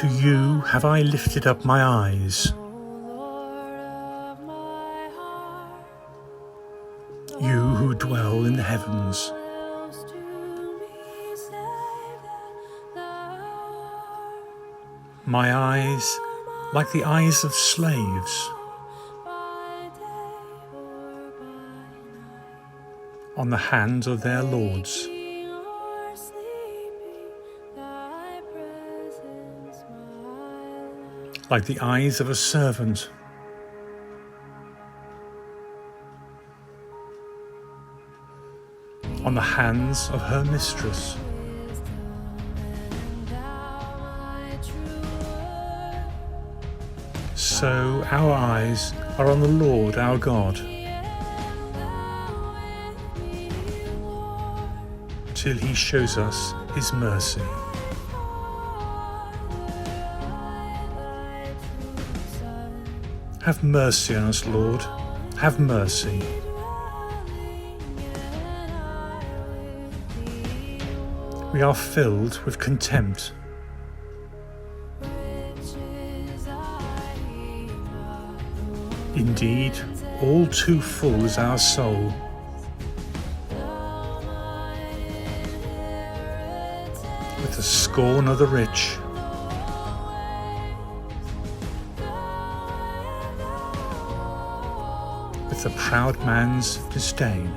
To you have I lifted up my eyes. You who dwell in the heavens. My eyes, like the eyes of slaves, on the hands of their lords. Like the eyes of a servant on the hands of her mistress. So our eyes are on the Lord our God, till he shows us his mercy. Have mercy on us, Lord, have mercy. We are filled with contempt. Indeed, all too full is our soul. With the scorn of the rich, with the proud man's disdain.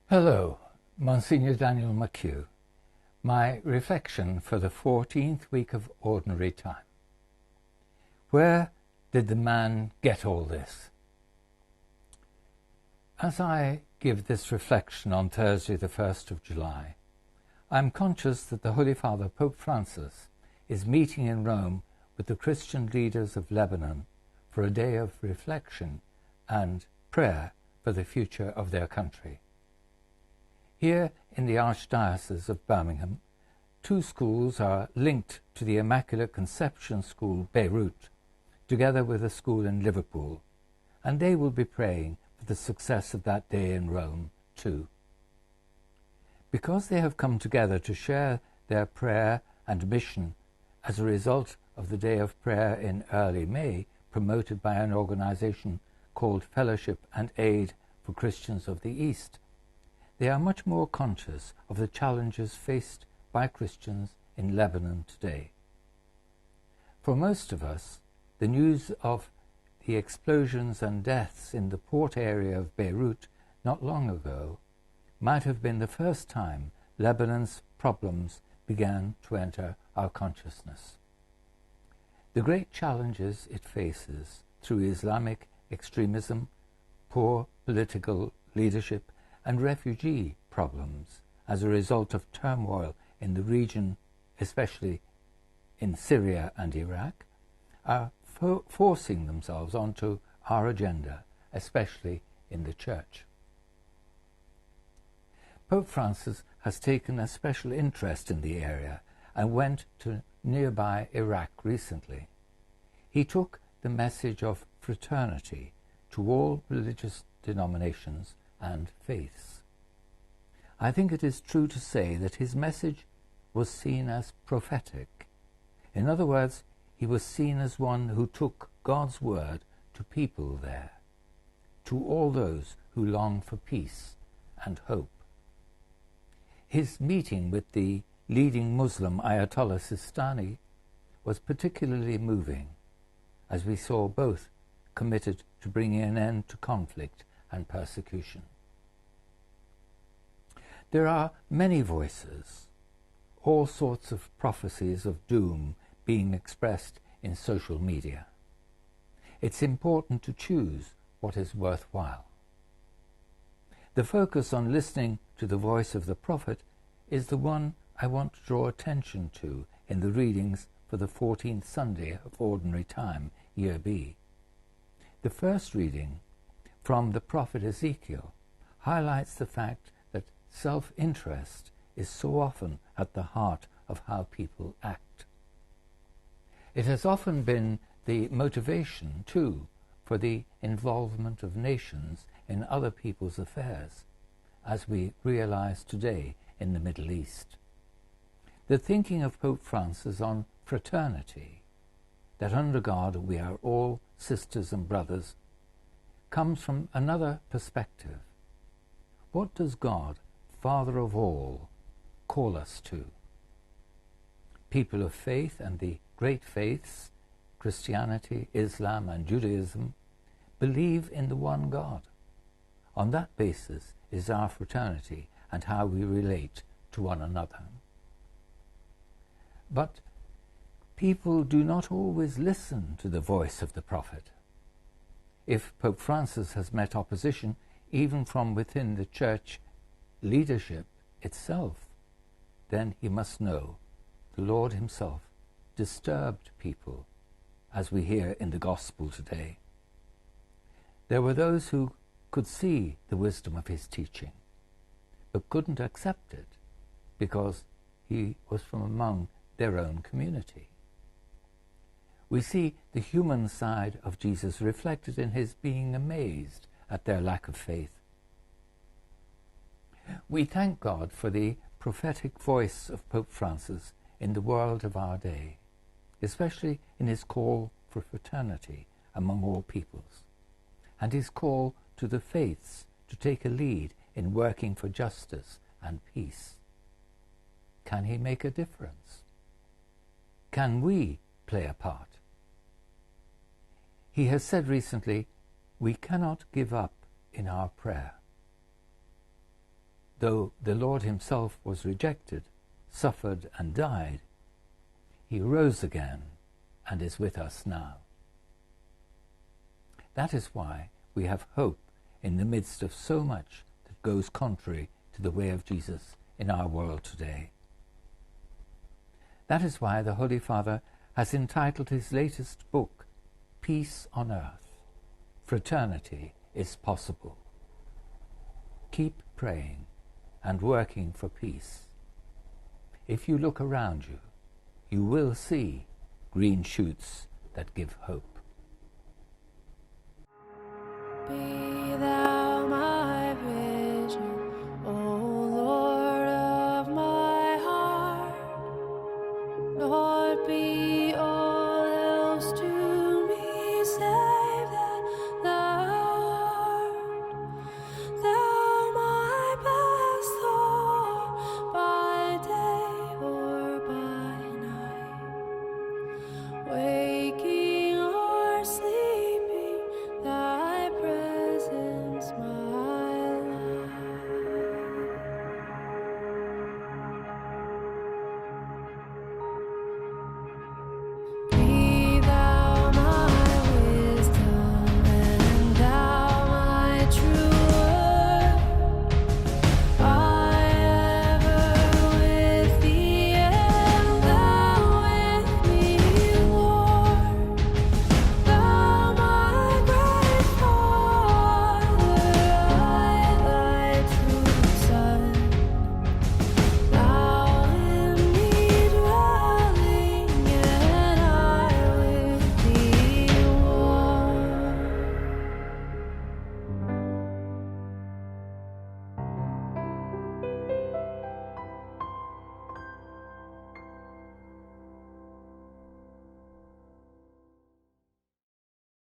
Hello, Monsignor Daniel McHugh. My reflection for the 14th week of Ordinary Time. Where did the man get all this? As I give this reflection on Thursday the 1st of July, I am conscious that the Holy Father Pope Francis is meeting in Rome with the Christian leaders of Lebanon for a day of reflection and prayer for the future of their country. Here in the Archdiocese of Birmingham, 2 schools are linked to the Immaculate Conception School, Beirut, together with a school in Liverpool, and they will be praying for the success of that day in Rome too. Because they have come together to share their prayer and mission as a result of the Day of Prayer in early May, promoted by an organization called Fellowship and Aid for Christians of the East, they are much more conscious of the challenges faced by Christians in Lebanon today. For most of us, the news of the explosions and deaths in the port area of Beirut not long ago might have been the first time Lebanon's problems began to enter our consciousness. The great challenges it faces through Islamic extremism, poor political leadership, and refugee problems as a result of turmoil in the region, especially in Syria and Iraq, are forcing themselves onto our agenda, especially in the Church. Pope Francis has taken a special interest in the area and went to nearby Iraq recently. He took the message of fraternity to all religious denominations and faiths. I think it is true to say that his message was seen as prophetic. In other words, he was seen as one who took God's word to people there, to all those who long for peace and hope. His meeting with the leading Muslim Ayatollah Sistani was particularly moving, as we saw both committed to bringing an end to conflict and persecution. There are many voices, all sorts of prophecies of doom being expressed in social media. It's important to choose what is worthwhile. The focus on listening to the voice of the prophet is the one I want to draw attention to in the readings for the 14th Sunday of Ordinary Time, Year B. The first reading from the prophet Ezekiel highlights the fact that self-interest is so often at the heart of how people act. It has often been the motivation, too, for the involvement of nations in other people's affairs, as we realize today in the Middle East. The thinking of Pope Francis on fraternity, that under God we are all sisters and brothers, comes from another perspective. What does God, Father of all, call us to? People of faith and the great faiths, Christianity, Islam and Judaism, believe in the one God. On that basis is our fraternity and how we relate to one another. But people do not always listen to the voice of the prophet. If Pope Francis has met opposition even from within the church leadership itself, then he must know the Lord himself disturbed people, as we hear in the Gospel today. There were those who could see the wisdom of his teaching, but couldn't accept it because he was from among their own community. We see the human side of Jesus reflected in his being amazed at their lack of faith. We thank God for the prophetic voice of Pope Francis in the world of our day, especially in his call for fraternity among all peoples, and his call to the faiths to take a lead in working for justice and peace. Can he make a difference? Can we play a part? He has said recently, we cannot give up in our prayer. Though the Lord himself was rejected, suffered and died, he rose again and is with us now. That is why we have hope in the midst of so much that goes contrary to the way of Jesus in our world today. That is why the Holy Father has entitled his latest book, Peace on Earth. Fraternity is possible. Keep praying and working for peace. If you look around you, you will see green shoots that give hope.